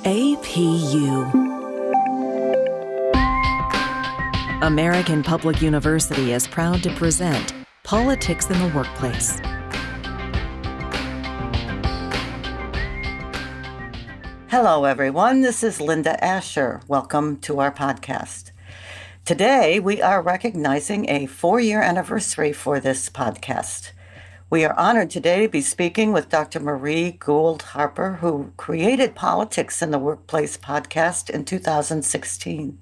APU. American Public University is proud to present Politics in the Workplace. Hello, everyone. This is Linda Asher. Welcome to our podcast. Today, we are recognizing a 4-year anniversary for this podcast. We are honored today to be speaking with Dr. Marie Gould Harper, who created Politics in the Workplace podcast in 2016.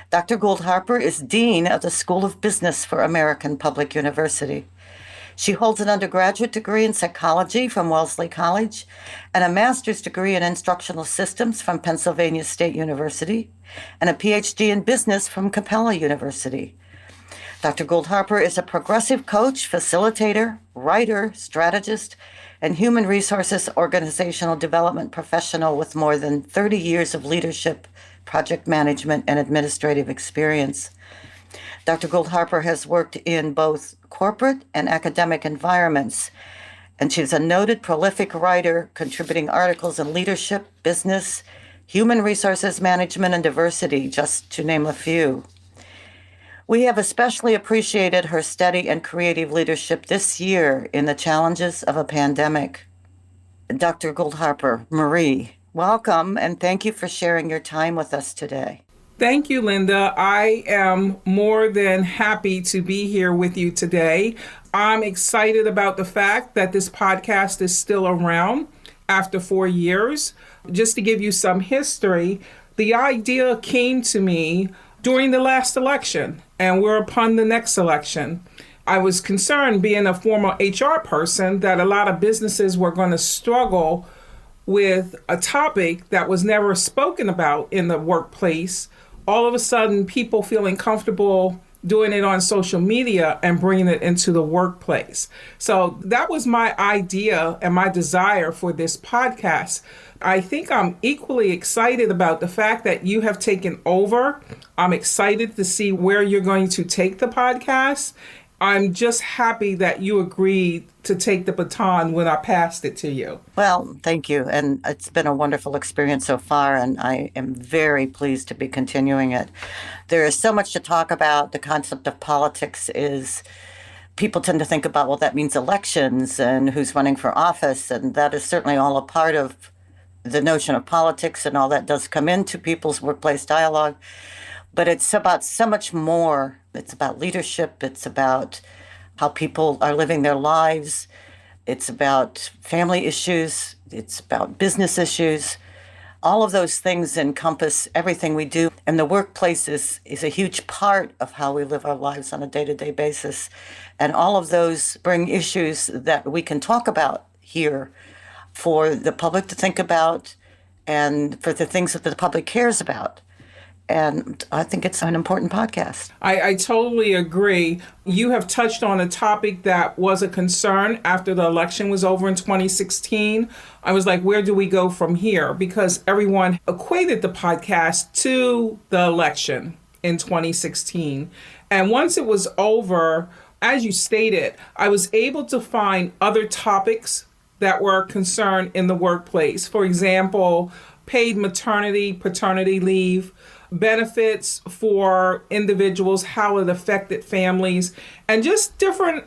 Dr. Gould Harper is Dean of the School of Business for American Public University. She holds an undergraduate degree in psychology from Wellesley College and a master's degree in instructional systems from Pennsylvania State University and a PhD in business from Capella University. Dr. Gould Harper is a progressive coach, facilitator, writer, strategist, and human resources organizational development professional with more than 30 years of leadership, project management, and administrative experience. Dr. Gould Harper has worked in both corporate and academic environments, and she's a noted prolific writer, contributing articles in leadership, business, human resources management, and diversity, just to name a few. We have especially appreciated her steady and creative leadership this year in the challenges of a pandemic. Dr. Gould Harper, Marie, welcome, and thank you for sharing your time with us today. Thank you, Linda. I am more than happy to be here with you today. I'm excited about the fact that this podcast is still around after 4 years. Just to give you some history, the idea came to me during the last election, and we're upon the next election. I was concerned, being a former HR person, that a lot of businesses were going to struggle with a topic that was never spoken about in the workplace. All of a sudden, people feeling comfortable doing it on social media and bringing it into the workplace. So that was my idea and my desire for this podcast. I think I'm equally excited about the fact that you have taken over. I'm excited to see where you're going to take the podcast. I'm just happy that you agreed to take the baton when I passed it to you. Well, thank you. And it's been a wonderful experience so far, and I am very pleased to be continuing it. There is so much to talk about. The concept of politics is, people tend to think about, well, that means elections and who's running for office, and that is certainly all a part of the notion of politics, and all that does come into people's workplace dialogue. But it's about so much more. It's about leadership. It's about how people are living their lives. It's about family issues. It's about business issues. All of those things encompass everything we do. And the workplace is a huge part of how we live our lives on a day-to-day basis. And all of those bring issues that we can talk about here for the public to think about and for the things that the public cares about. And I think it's an important podcast. I totally agree. You have touched on a topic that was a concern after the election was over in 2016. I was like, where do we go from here? Because everyone equated the podcast to the election in 2016. And once it was over, as you stated, I was able to find other topics that were a concern in the workplace. For example, paid maternity, paternity leave, benefits for individuals, how it affected families, and just different,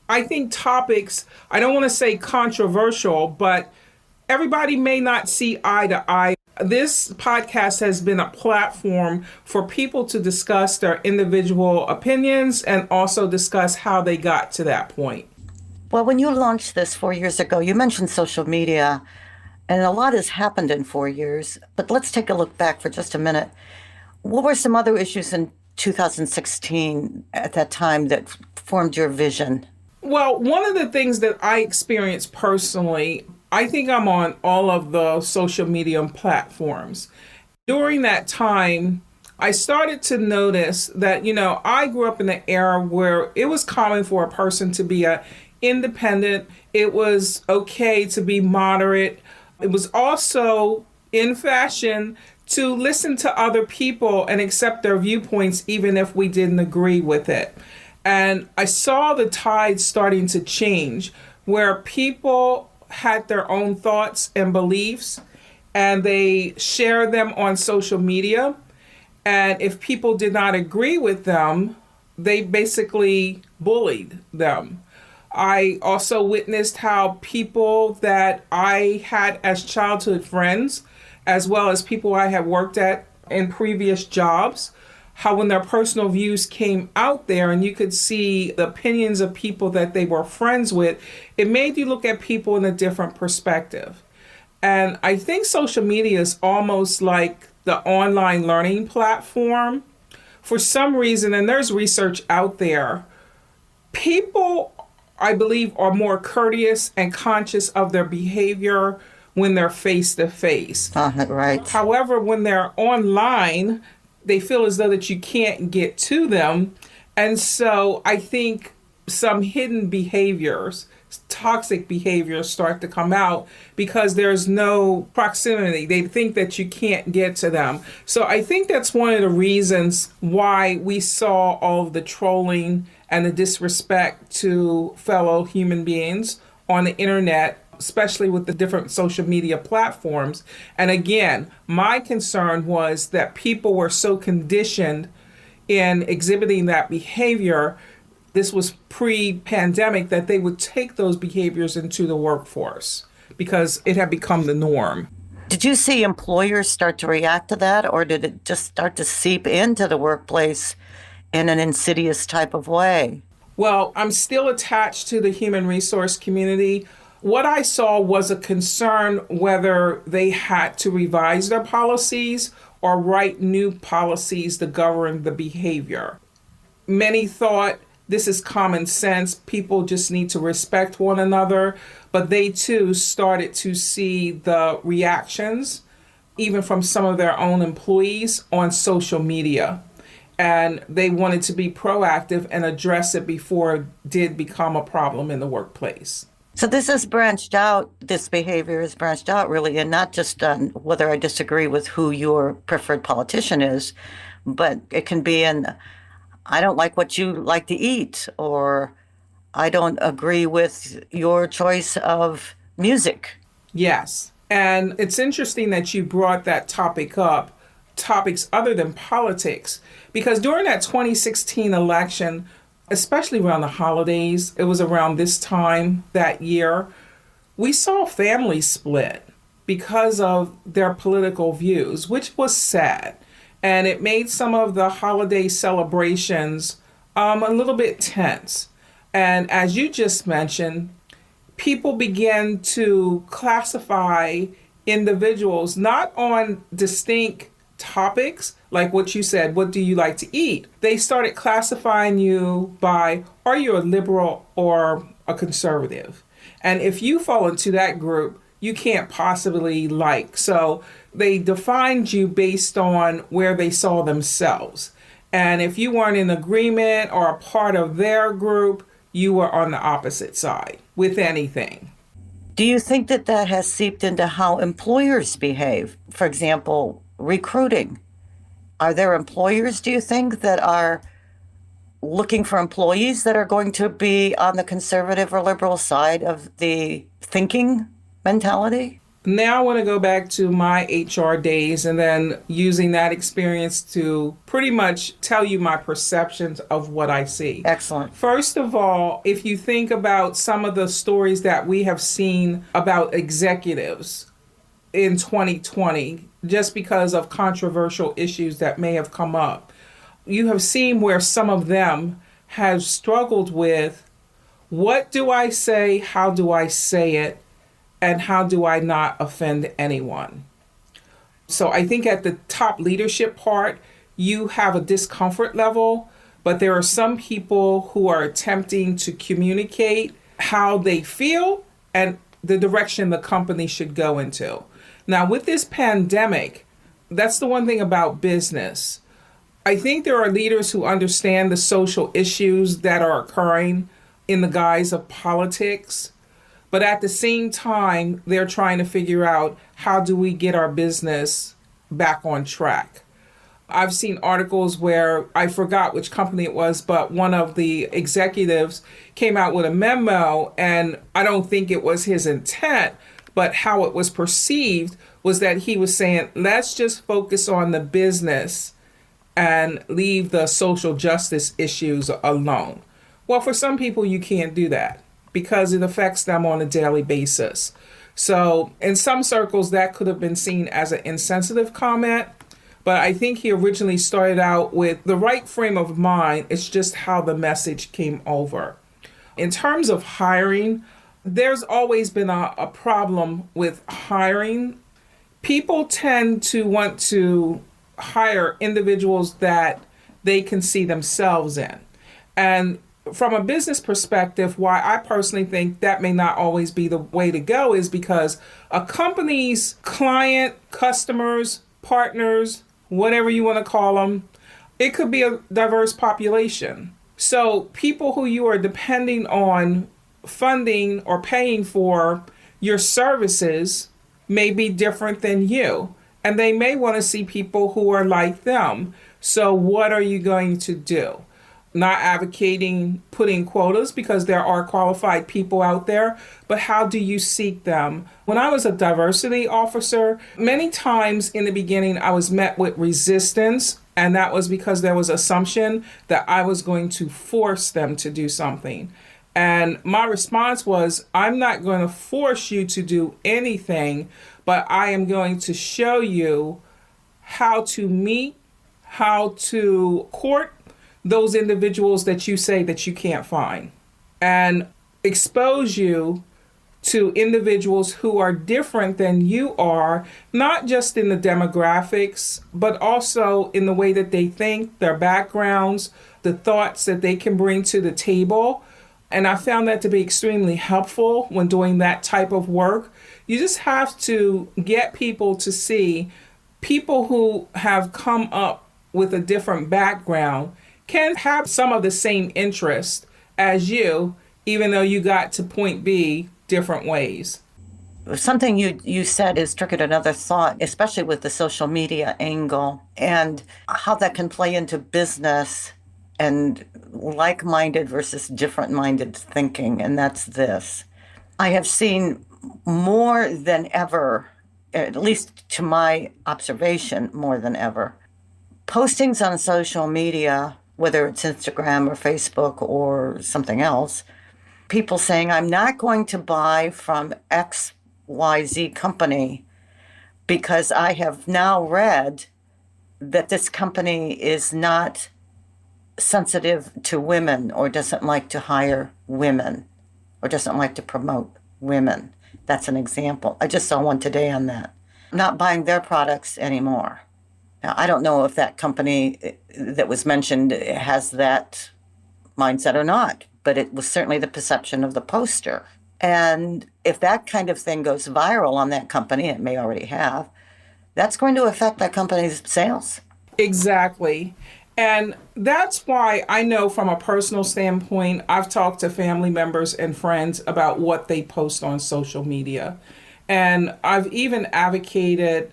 I think, topics. I don't want to say controversial, but everybody may not see eye to eye. This podcast has been a platform for people to discuss their individual opinions and also discuss how they got to that point. Well, when you launched this 4 years ago, you mentioned social media, and a lot has happened in 4 years. But let's take a look back for just a minute. What were some other issues in 2016 at that time that formed your vision? Well, one of the things that I experienced personally, I think I'm on all of the social media platforms. During that time, I started to notice that, I grew up in an era where it was common for a person to be independent. It was okay to be moderate. It was also in fashion to listen to other people and accept their viewpoints, even if we didn't agree with it. And I saw the tide starting to change, where people had their own thoughts and beliefs, and they share them on social media. And if people did not agree with them, they basically bullied them. I also witnessed how people that I had as childhood friends, as well as people I had worked at in previous jobs, how when their personal views came out there and you could see the opinions of people that they were friends with, it made you look at people in a different perspective. And I think social media is almost like the online learning platform. For some reason, and there's research out there, people, I believe, are more courteous and conscious of their behavior when they're face to face. Right. However, when they're online, they feel as though that you can't get to them. And so I think some hidden behaviors, toxic behaviors start to come out because there's no proximity. They think that you can't get to them. So I think that's one of the reasons why we saw all of the trolling and the disrespect to fellow human beings on the internet, especially with the different social media platforms. And again, my concern was that people were so conditioned in exhibiting that behavior. This was pre-pandemic, that they would take those behaviors into the workforce because it had become the norm. Did you see employers start to react to that, or did it just start to seep into the workplace in an insidious type of way? Well, I'm still attached to the human resource community. What I saw was a concern whether they had to revise their policies or write new policies to govern the behavior. Many thought this is common sense. People just need to respect one another. But they too started to see the reactions, even from some of their own employees on social media. And they wanted to be proactive and address it before it did become a problem in the workplace. So this behavior has branched out really, and not just on whether I disagree with who your preferred politician is, but it can be I don't like what you like to eat, or I don't agree with your choice of music. Yes. And it's interesting that you brought that topic up, topics other than politics, because during that 2016 election, especially around the holidays, it was around this time that year, we saw families split because of their political views, which was sad. And it made some of the holiday celebrations a little bit tense. And as you just mentioned, people began to classify individuals not on distinct topics, like what you said, what do you like to eat? They started classifying you by, are you a liberal or a conservative? And if you fall into that group, you can't possibly like. So they defined you based on where they saw themselves. And if you weren't in agreement or a part of their group, you were on the opposite side with anything. Do you think that has seeped into how employers behave? For example, recruiting. Are there employers, do you think, that are looking for employees that are going to be on the conservative or liberal side of the thinking mentality? Now I want to go back to my HR days and then using that experience to pretty much tell you my perceptions of what I see. Excellent. First of all, if you think about some of the stories that we have seen about executives in 2020, just because of controversial issues that may have come up, you have seen where some of them have struggled with, what do I say, how do I say it, and how do I not offend anyone? So I think at the top leadership part, you have a discomfort level, but there are some people who are attempting to communicate how they feel and the direction the company should go into. Now, with this pandemic, that's the one thing about business. I think there are leaders who understand the social issues that are occurring in the guise of politics. But at the same time, they're trying to figure out, how do we get our business back on track? I've seen articles where, I forgot which company it was, but one of the executives came out with a memo, and I don't think it was his intent, but how it was perceived was that he was saying, let's just focus on the business and leave the social justice issues alone. Well, for some people, you can't do that because it affects them on a daily basis. So in some circles, that could have been seen as an insensitive comment. But I think he originally started out with the right frame of mind. It's just how the message came over. In terms of hiring, there's always been a problem with hiring. People tend to want to hire individuals that they can see themselves in. And from a business perspective, why I personally think that may not always be the way to go is because a company's client, customers, partners, whatever you want to call them, it could be a diverse population. So people who you are depending on funding or paying for your services may be different than you. And they may want to see people who are like them. So what are you going to do? Not advocating putting quotas because there are qualified people out there, but how do you seek them? When I was a diversity officer, many times in the beginning, I was met with resistance, and that was because there was assumption that I was going to force them to do something. And my response was, I'm not going to force you to do anything, but I am going to show you how to meet, how to court those individuals that you say that you can't find, and expose you to individuals who are different than you are, not just in the demographics, but also in the way that they think, their backgrounds, the thoughts that they can bring to the table. And I found that to be extremely helpful when doing that type of work. You just have to get people to see people who have come up with a different background can have some of the same interest as you, even though you got to point B different ways. Something you said is triggered another thought, especially with the social media angle and how that can play into business and like-minded versus different-minded thinking. And that's this. I have seen more than ever, at least to my observation, more than ever, postings on social media, whether it's Instagram or Facebook or something else, people saying, I'm not going to buy from XYZ company because I have now read that this company is not sensitive to women or doesn't like to hire women or doesn't like to promote women. That's an example. I just saw one today on that. I'm not buying their products anymore. Now, I don't know if that company that was mentioned has that mindset or not, but it was certainly the perception of the poster. And if that kind of thing goes viral on that company, it may already have, that's going to affect that company's sales. Exactly. And that's why I know from a personal standpoint, I've talked to family members and friends about what they post on social media. And I've even advocated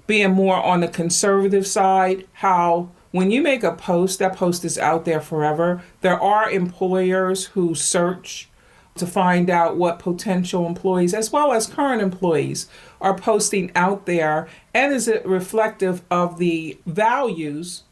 being more on the conservative side, how when you make a post, that post is out there forever. There are employers who search to find out what potential employees, as well as current employees, are posting out there. And is it reflective of the values,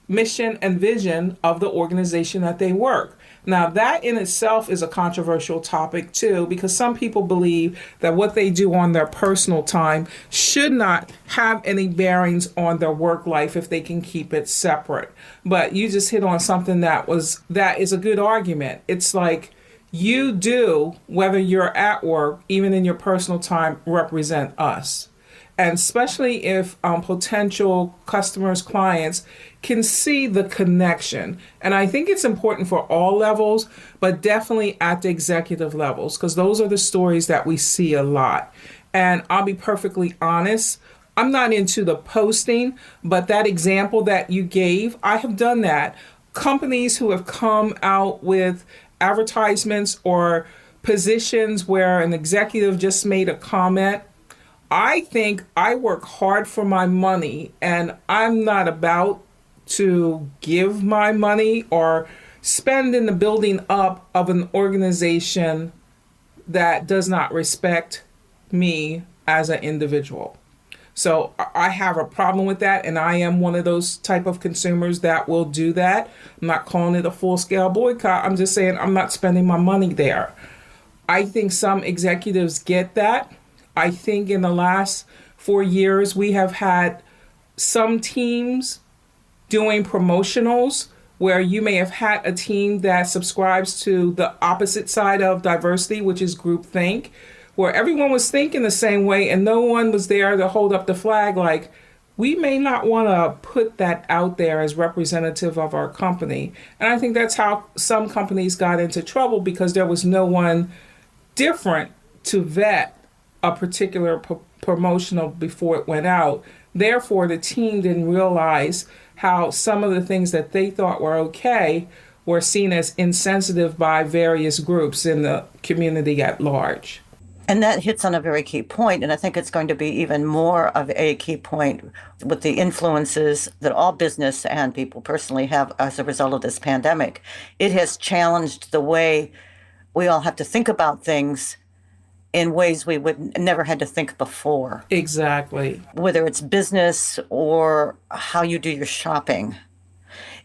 mission, and vision of the organization that they work? Now, that in itself is a controversial topic, too, because some people believe that what they do on their personal time should not have any bearings on their work life if they can keep it separate. But you just hit on something that is a good argument. It's like you do, whether you're at work, even in your personal time, represent us. And especially if potential customers, clients can see the connection. And I think it's important for all levels, but definitely at the executive levels, because those are the stories that we see a lot. And I'll be perfectly honest, I'm not into the posting, but that example that you gave, I have done that. Companies who have come out with advertisements or positions where an executive just made a comment, I think I work hard for my money, and I'm not about to give my money or spend in the building up of an organization that does not respect me as an individual. So I have a problem with that, and I am one of those type of consumers that will do that. I'm not calling it a full-scale boycott. I'm just saying I'm not spending my money there. I think some executives get that. I think in the last 4 years, we have had some teams doing promotionals where you may have had a team that subscribes to the opposite side of diversity, which is groupthink, where everyone was thinking the same way and no one was there to hold up the flag like, we may not want to put that out there as representative of our company. And I think that's how some companies got into trouble, because there was no one different to vet a particular promotional before it went out. Therefore, the team didn't realize how some of the things that they thought were okay were seen as insensitive by various groups in the community at large. And that hits on a very key point, and I think it's going to be even more of a key point with the influences that all business and people personally have as a result of this pandemic. It has challenged the way we all have to think about things in ways we would never had to think before. Exactly. Whether it's business or how you do your shopping.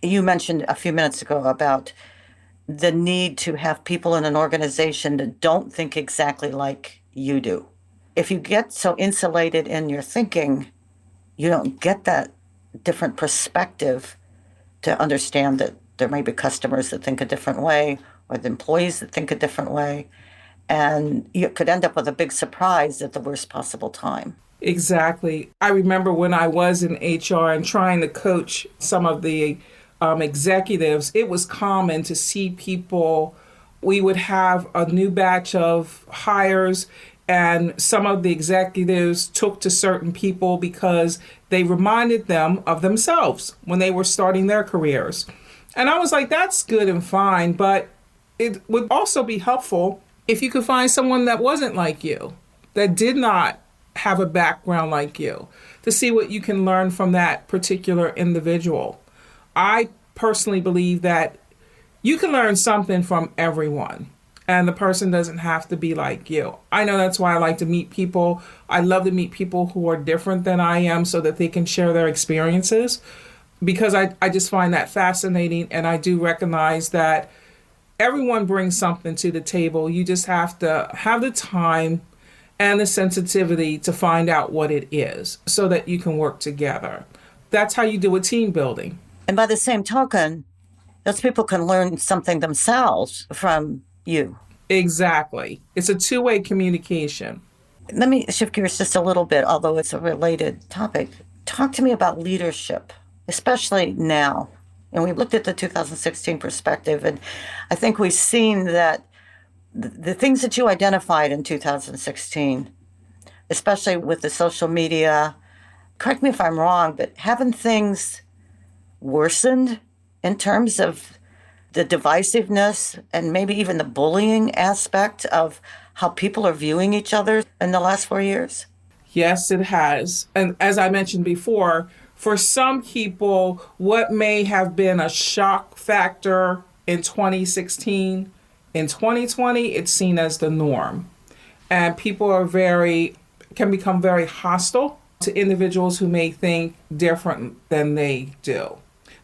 You mentioned a few minutes ago about the need to have people in an organization that don't think exactly like you do. If you get so insulated in your thinking, you don't get that different perspective to understand that there may be customers that think a different way or the employees that think a different way. And you could end up with a big surprise at the worst possible time. Exactly. I remember when I was in HR and trying to coach some of the executives, it was common to see people. We would have a new batch of hires, and some of the executives took to certain people because they reminded them of themselves when they were starting their careers. And I was like, that's good and fine, but it would also be helpful if you could find someone that wasn't like you, that did not have a background like you, to see what you can learn from that particular individual. I personally believe that you can learn something from everyone, and the person doesn't have to be like you. I know that's why I like to meet people. I love to meet people who are different than I am so that they can share their experiences, because I just find that fascinating, and I do recognize that everyone brings something to the table. You just have to have the time and the sensitivity to find out what it is so that you can work together. That's how you do a team building. And by the same token, those people can learn something themselves from you. Exactly. It's a two-way communication. Let me shift gears just a little bit, although it's a related topic. Talk to me about leadership, especially now. And we looked at the 2016 perspective, and I think we've seen that the things that you identified in 2016, especially with the social media, correct me if I'm wrong, but haven't things worsened in terms of the divisiveness and maybe even the bullying aspect of how people are viewing each other in the last 4 years? Yes, it has. And as I mentioned before, for some people, what may have been a shock factor in 2016, in 2020, it's seen as the norm. And people can become very hostile to individuals who may think different than they do.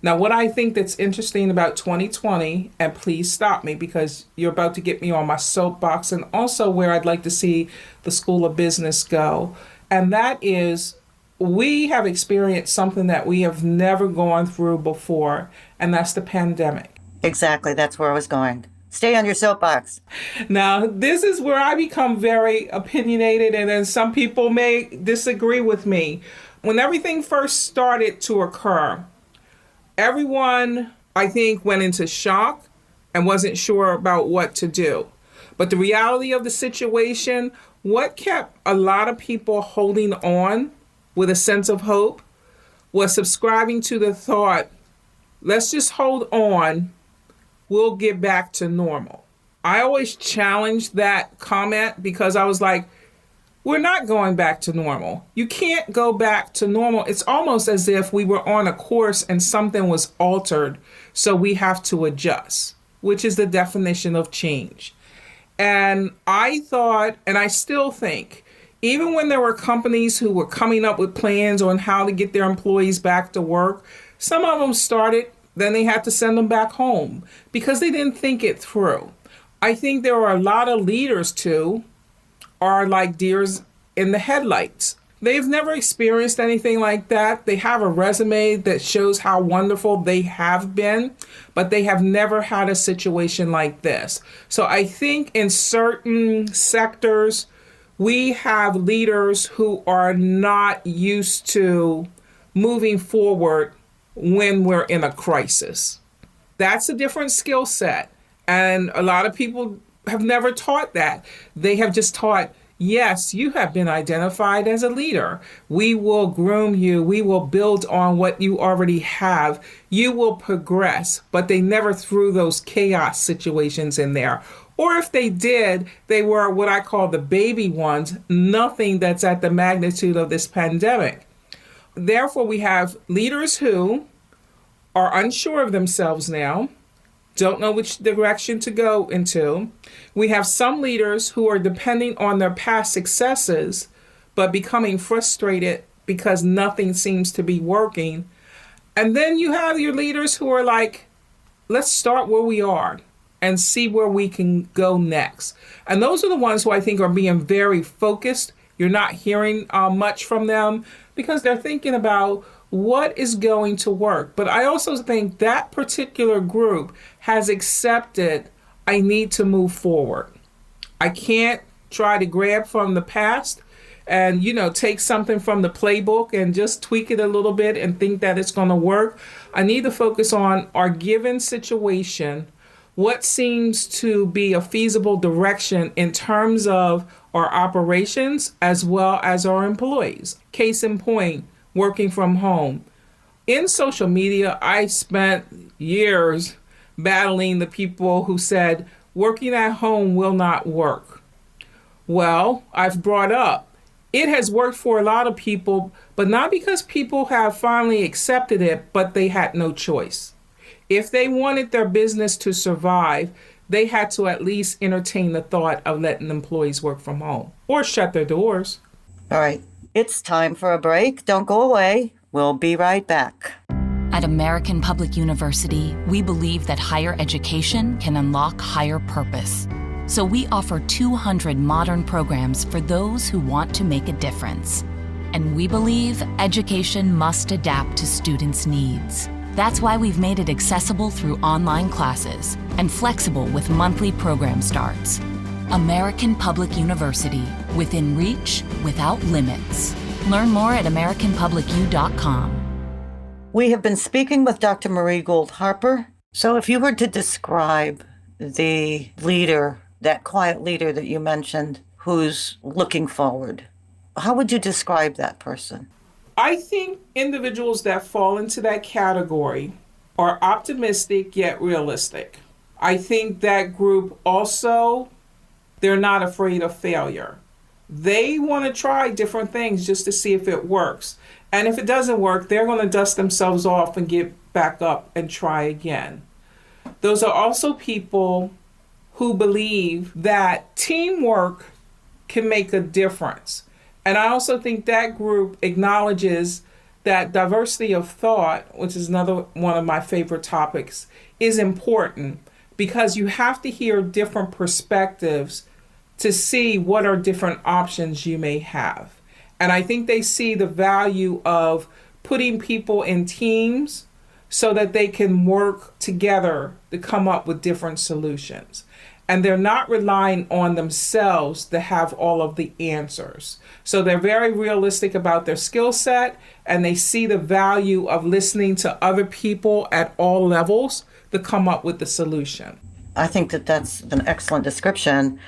Now, what I think that's interesting about 2020, and please stop me because you're about to get me on my soapbox, and also where I'd like to see the School of Business go, and that is we have experienced something that we have never gone through before, and that's the pandemic. Exactly. That's where I was going. Stay on your soapbox. Now, this is where I become very opinionated, and then some people may disagree with me. When everything first started to occur, everyone, I think, went into shock and wasn't sure about what to do. But the reality of the situation, what kept a lot of people holding on with a sense of hope was subscribing to the thought, let's just hold on, we'll get back to normal. I always challenged that comment because I was like, we're not going back to normal. You can't go back to normal. It's almost as if we were on a course and something was altered, so we have to adjust, which is the definition of change. And I thought, and I still think, Even when there were companies who were coming up with plans on how to get their employees back to work, some of them started, then they had to send them back home because they didn't think it through. I think there are a lot of leaders too, are like deers in the headlights. They've never experienced anything like that. They have a resume that shows how wonderful they have been, but they have never had a situation like this. So I think in certain sectors, we have leaders who are not used to moving forward when we're in a crisis. That's a different skill set. And a lot of people have never taught that. They have just taught, yes, you have been identified as a leader. We will groom you. We will build on what you already have. You will progress. But they never threw those chaos situations in there. Or if they did, they were what I call the baby ones, nothing that's at the magnitude of this pandemic. Therefore, we have leaders who are unsure of themselves now, don't know which direction to go into. We have some leaders who are depending on their past successes, but becoming frustrated because nothing seems to be working. And then you have your leaders who are like, let's start where we are and see where we can go next. And those are the ones who I think are being very focused. You're not hearing much from them because they're thinking about what is going to work. But I also think that particular group has accepted, I need to move forward. I can't try to grab from the past and, take something from the playbook and just tweak it a little bit and think that it's going to work. I need to focus on our given situation, what seems to be a feasible direction in terms of our operations as well as our employees. Case in point, working from home. In social media, I spent years battling the people who said working at home will not work. Well, I've brought up, it has worked for a lot of people, but not because people have finally accepted it, but they had no choice. If they wanted their business to survive, they had to at least entertain the thought of letting employees work from home or shut their doors. All right. It's time for a break. Don't go away. We'll be right back. At American Public University, we believe that higher education can unlock higher purpose. So we offer 200 modern programs for those who want to make a difference. And we believe education must adapt to students' needs. That's why we've made it accessible through online classes and flexible with monthly program starts. American Public University, within reach, without limits. Learn more at americanpublicu.com. We have been speaking with Dr. Marie Gould Harper. So if you were to describe the leader, that quiet leader that you mentioned, who's looking forward, how would you describe that person? I think individuals that fall into that category are optimistic yet realistic. I think that group also, they're not afraid of failure. They want to try different things just to see if it works. And if it doesn't work, they're going to dust themselves off and get back up and try again. Those are also people who believe that teamwork can make a difference. And I also think that group acknowledges that diversity of thought, which is another one of my favorite topics, is important because you have to hear different perspectives to see what are different options you may have. And I think they see the value of putting people in teams so that they can work together to come up with different solutions. And they're not relying on themselves to have all of the answers. So they're very realistic about their skill set, and they see the value of listening to other people at all levels to come up with the solution. I think that that's an excellent description.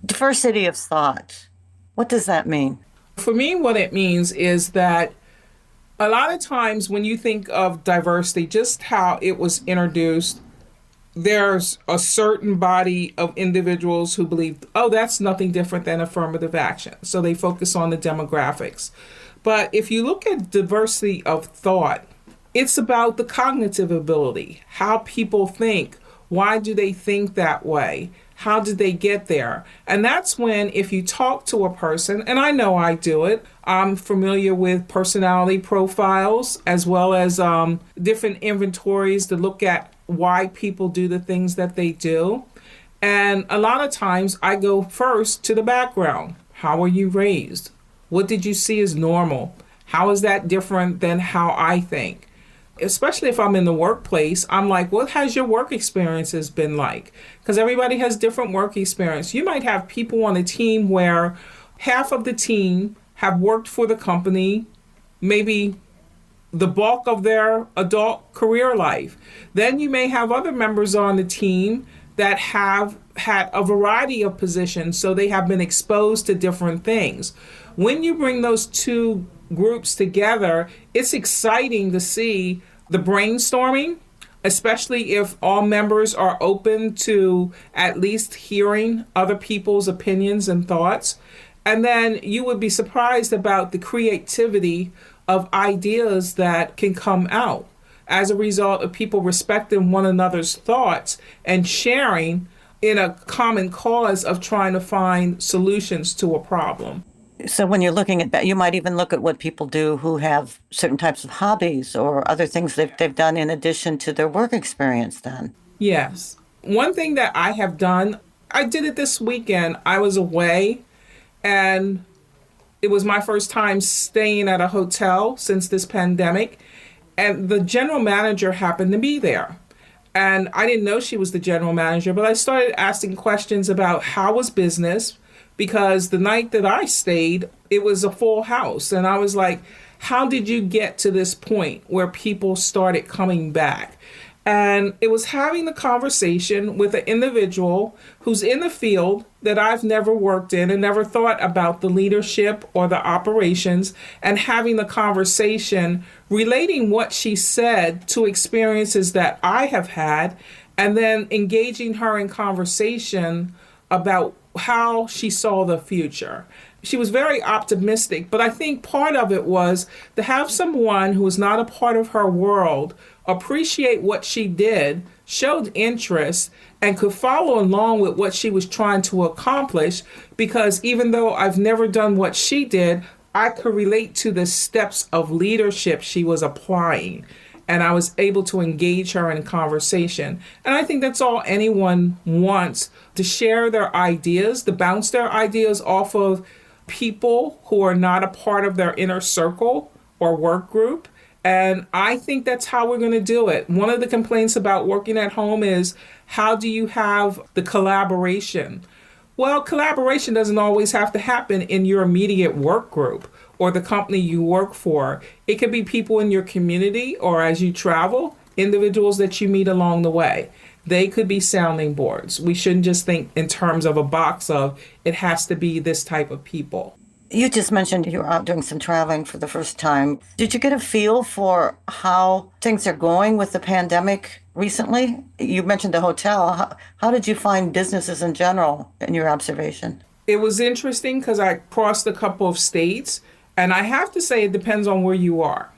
Diversity of thought. What does that mean? For me, what it means is that a lot of times when you think of diversity, just how it was introduced, there's a certain body of individuals who believe, oh, that's nothing different than affirmative action. So they focus on the demographics. But if you look at diversity of thought, it's about the cognitive ability, how people think. Why do they think that way? How did they get there? And that's when, if you talk to a person, and I know I do it, I'm familiar with personality profiles as well as different inventories to look at why people do the things that they do. And a lot of times I go first to the background. How were you raised? What did you see as normal? How is that different than how I think? Especially if I'm in the workplace, I'm like, what has your work experiences been like? Because everybody has different work experience. You might have people on a team where half of the team have worked for the company, maybe the bulk of their adult career life. Then you may have other members on the team that have had a variety of positions, so they have been exposed to different things. When you bring those two groups together, it's exciting to see the brainstorming, especially if all members are open to at least hearing other people's opinions and thoughts. And then you would be surprised about the creativity of ideas that can come out as a result of people respecting one another's thoughts and sharing in a common cause of trying to find solutions to a problem. So when you're looking at that, you might even look at what people do who have certain types of hobbies or other things that they've done in addition to their work experience then. Yes. One thing that I have done, I did it this weekend. I was away and it was my first time staying at a hotel since this pandemic. And the general manager happened to be there. And I didn't know she was the general manager, but I started asking questions about how was business, because the night that I stayed, it was a full house. And I was like, how did you get to this point where people started coming back? And it was having the conversation with an individual who's in the field that I've never worked in and never thought about the leadership or the operations, and having the conversation relating what she said to experiences that I have had, and then engaging her in conversation about how she saw the future. She was very optimistic, but I think part of it was to have someone who was not a part of her world appreciate what she did, showed interest, and could follow along with what she was trying to accomplish, because even though I've never done what she did, I could relate to the steps of leadership she was applying. And I was able to engage her in conversation. And I think that's all anyone wants, to share their ideas, to bounce their ideas off of people who are not a part of their inner circle or work group. And I think that's how we're going to do it. One of the complaints about working at home is, how do you have the collaboration? Well, collaboration doesn't always have to happen in your immediate work group or the company you work for. It could be people in your community, or as you travel, individuals that you meet along the way. They could be sounding boards. We shouldn't just think in terms of a box of it has to be this type of people. You just mentioned you were out doing some traveling for the first time. Did you get a feel for how things are going with the pandemic recently? You mentioned the hotel. How did you find businesses in general in your observation? It was interesting because I crossed a couple of states, and I have to say it depends on where you are.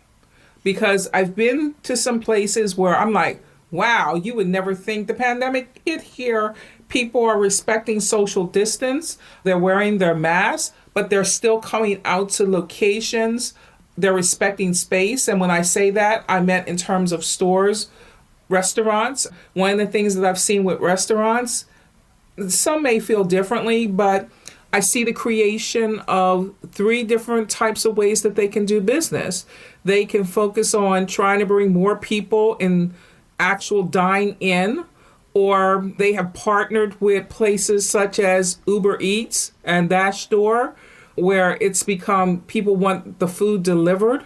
Because I've been to some places where I'm like, wow, you would never think the pandemic hit here. People are respecting social distance. They're wearing their masks, but they're still coming out to locations. They're respecting space. And when I say that, I meant in terms of stores, restaurants. One of the things that I've seen with restaurants, some may feel differently, but I see the creation of 3 different types of ways that they can do business. They can focus on trying to bring more people in actual dine-in, or they have partnered with places such as Uber Eats and Dashdore, where it's become people want the food delivered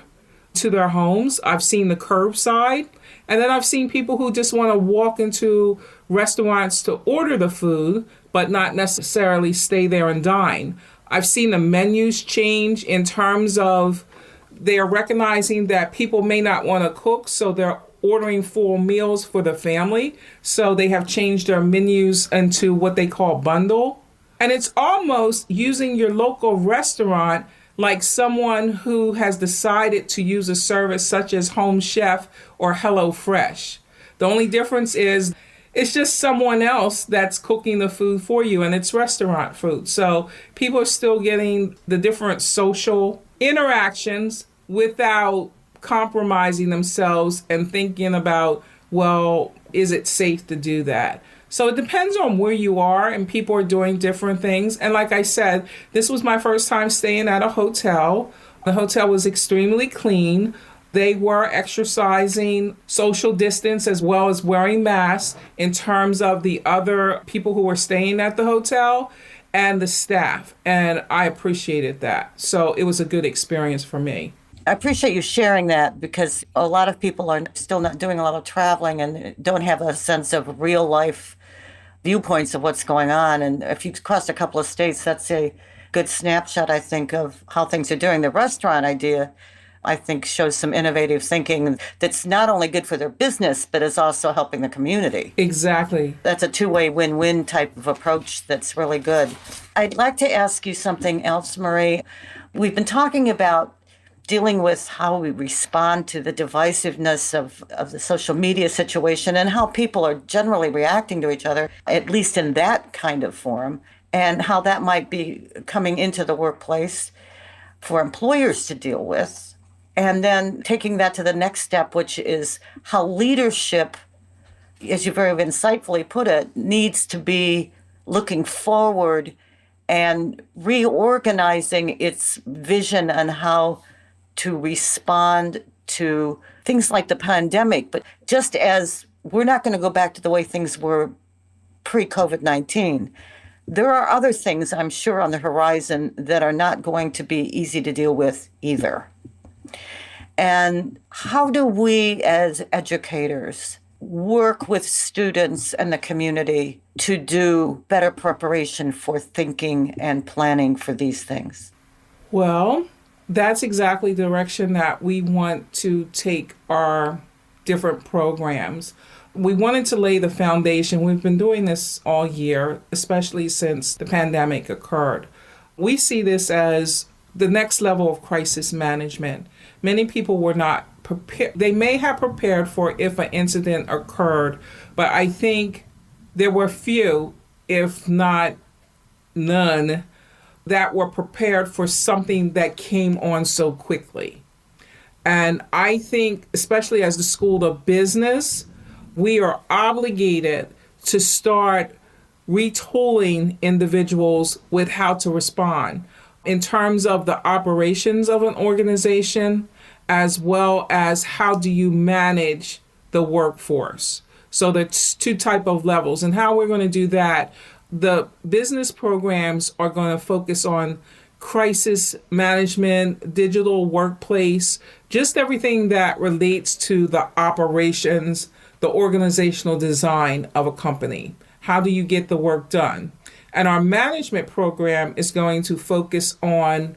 to their homes. I've seen the curbside, and then I've seen people who just want to walk into restaurants to order the food, but not necessarily stay there and dine. I've seen the menus change in terms of they're recognizing that people may not want to cook, so they're ordering full meals for the family. So they have changed their menus into what they call bundle. And it's almost using your local restaurant like someone who has decided to use a service such as Home Chef or HelloFresh. The only difference is It's just someone else that's cooking the food for you, and it's restaurant food. So people are still getting the different social interactions without compromising themselves and thinking about, well, is it safe to do that? So it depends on where you are, and people are doing different things. And like I said, this was my first time staying at a hotel. The hotel was extremely clean. They were exercising social distance as well as wearing masks in terms of the other people who were staying at the hotel and the staff. And I appreciated that. So it was a good experience for me. I appreciate you sharing that, because a lot of people are still not doing a lot of traveling and don't have a sense of real life viewpoints of what's going on. And if you've crossed a couple of states, that's a good snapshot, I think, of how things are doing. The restaurant idea, I think, shows some innovative thinking that's not only good for their business, but is also helping the community. Exactly. That's a two-way win-win type of approach that's really good. I'd like to ask you something else, Marie. We've been talking about dealing with how we respond to the divisiveness of the social media situation and how people are generally reacting to each other, at least in that kind of forum, and how that might be coming into the workplace for employers to deal with. And then taking that to the next step, which is how leadership, as you very insightfully put it, needs to be looking forward and reorganizing its vision on how to respond to things like the pandemic. But just as we're not going to go back to the way things were pre-COVID-19, there are other things, I'm sure, on the horizon that are not going to be easy to deal with either. And how do we as educators work with students and the community to do better preparation for thinking and planning for these things? Well, that's exactly the direction that we want to take our different programs. We wanted to lay the foundation. We've been doing this all year, especially since the pandemic occurred. We see this as the next level of crisis management. Many people were not prepared. They may have prepared for if an incident occurred, but I think there were few, if not none, that were prepared for something that came on so quickly. And I think, especially as the School of Business, we are obligated to start retooling individuals with how to respond in terms of the operations of an organization, as well as how do you manage the workforce. So there's two type of levels, and how we're going to do that. The business programs are going to focus on crisis management, digital workplace, just everything that relates to the operations, the organizational design of a company. How do you get the work done? And our management program is going to focus on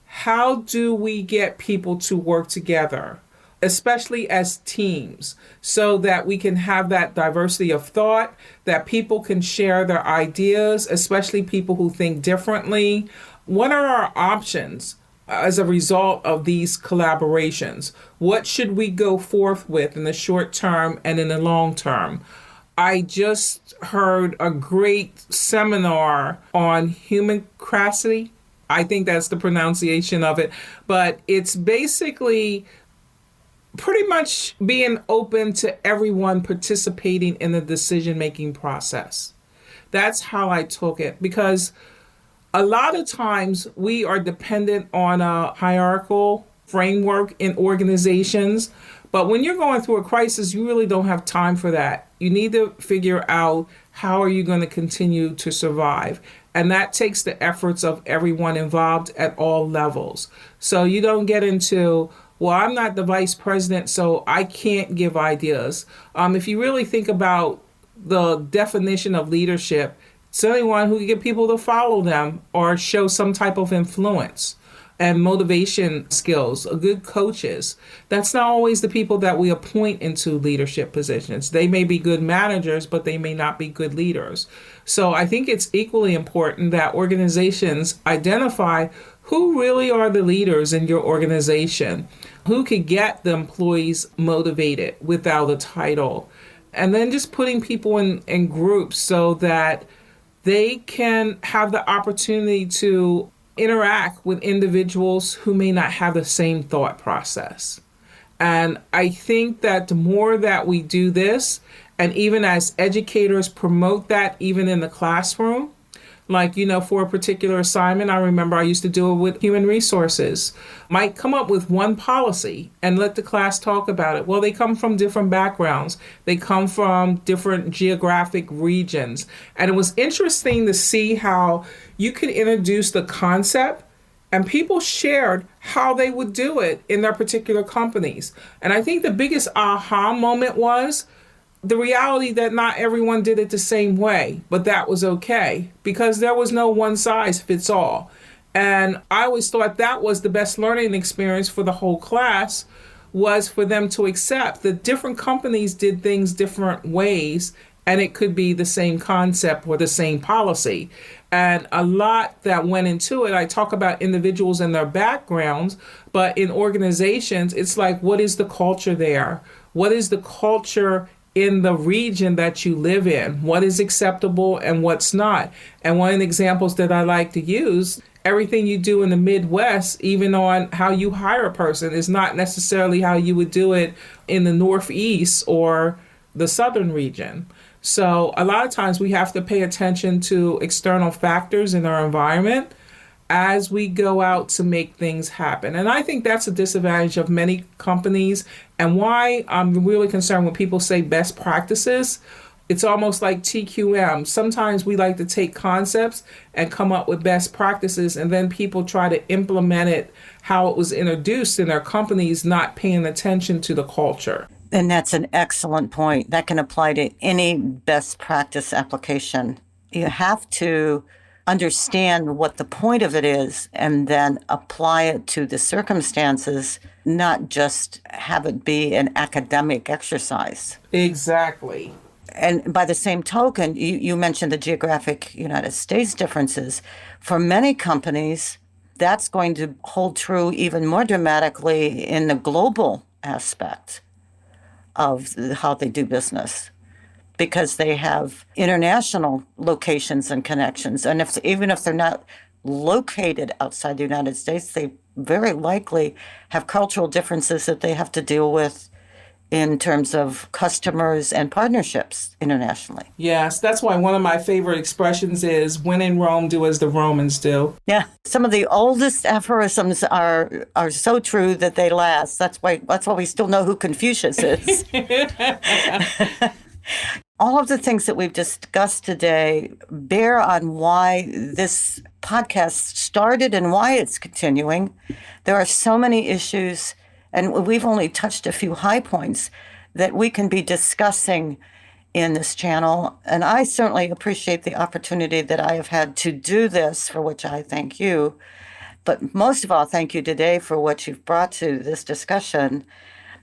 how do we get people to work together, especially as teams, so that we can have that diversity of thought, that people can share their ideas, especially people who think differently. What are our options as a result of these collaborations? What should we go forth with in the short term and in the long term? I just heard a great seminar on humancracy. I think that's the pronunciation of it, but it's basically pretty much being open to everyone participating in the decision-making process. That's how I took it, because a lot of times we are dependent on a hierarchical framework in organizations, but when you're going through a crisis, you really don't have time for that. You need to figure out how are you going to continue to survive. And that takes the efforts of everyone involved at all levels. So you don't get into, well, I'm not the vice president, so I can't give ideas. If you really think about the definition of leadership, it's anyone who can get people to follow them or show some type of influence and motivation skills, good coaches. That's not always the people that we appoint into leadership positions. They may be good managers, but they may not be good leaders. So I think it's equally important that organizations identify who really are the leaders in your organization, who could get the employees motivated without a title. and then just putting people in groups so that they can have the opportunity to interact with individuals who may not have the same thought process. And I think that the more that we do this, and even as educators promote that even in the classroom, like, for a particular assignment, I remember I used to do it with human resources, might come up with one policy and let the class talk about it. Well, they come from different backgrounds. They come from different geographic regions. And it was interesting to see how you could introduce the concept and people shared how they would do it in their particular companies. And I think the biggest aha moment was the reality that not everyone did it the same way, but that was okay because there was no one size fits all. And I always thought that was the best learning experience for the whole class, was for them to accept that different companies did things different ways, and it could be the same concept or the same policy. And a lot that went into it, I talk about individuals and their backgrounds, but in organizations, it's like, what is the culture there? What is the culture in the region that you live in? What is acceptable and what's not? And one of the examples that I like to use, everything you do in the Midwest, even on how you hire a person, is not necessarily how you would do it in the Northeast or the Southern region. So a lot of times we have to pay attention to external factors in our environment as we go out to make things happen. And I think that's a disadvantage of many companies, and why I'm really concerned when people say best practices. It's almost like TQM. Sometimes we like to take concepts and come up with best practices, and then people try to implement it how it was introduced in their companies, not paying attention to the culture. And that's an excellent point. That can apply to any best practice application. You have to understand what the point of it is and then apply it to the circumstances, not just have it be an academic exercise. Exactly. And by the same token, you mentioned the geographic United States differences. For many companies, that's going to hold true even more dramatically in the global aspect of how they do business, because they have international locations and connections. And even if they're not located outside the United States, they very likely have cultural differences that they have to deal with in terms of customers and partnerships internationally. Yes, that's why one of my favorite expressions is, when in Rome, do as the Romans do. Yeah, some of the oldest aphorisms are so true that they last. That's why we still know who Confucius is. All of the things that we've discussed today bear on why this podcast started and why it's continuing. There are so many issues, and we've only touched a few high points that we can be discussing in this channel. And I certainly appreciate the opportunity that I have had to do this, for which I thank you. But most of all, thank you today for what you've brought to this discussion.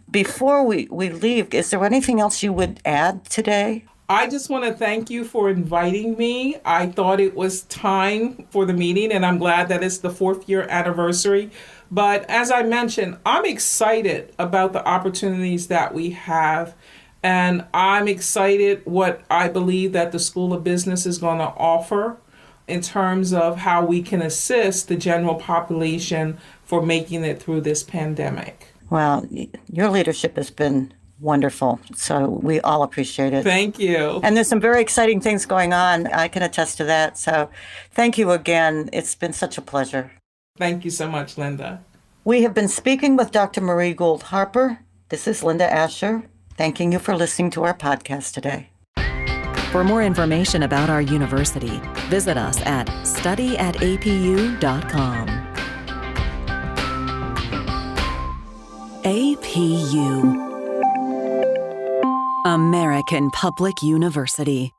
Before we leave, is there anything else you would add today? I just want to thank you for inviting me. I thought it was time for the meeting, and I'm glad that it's the 4th year anniversary. But as I mentioned, I'm excited about the opportunities that we have, and I'm excited what I believe that the School of Business is going to offer in terms of how we can assist the general population for making it through this pandemic. Well, your leadership has been wonderful, so we all appreciate it. Thank you. And there's some very exciting things going on. I can attest to that. So thank you again. It's been such a pleasure. Thank you so much, Linda. We have been speaking with Dr. Marie Gould Harper. This is Linda Asher, thanking you for listening to our podcast today. For more information about our university, visit us at studyatapu.com. APU, American Public University.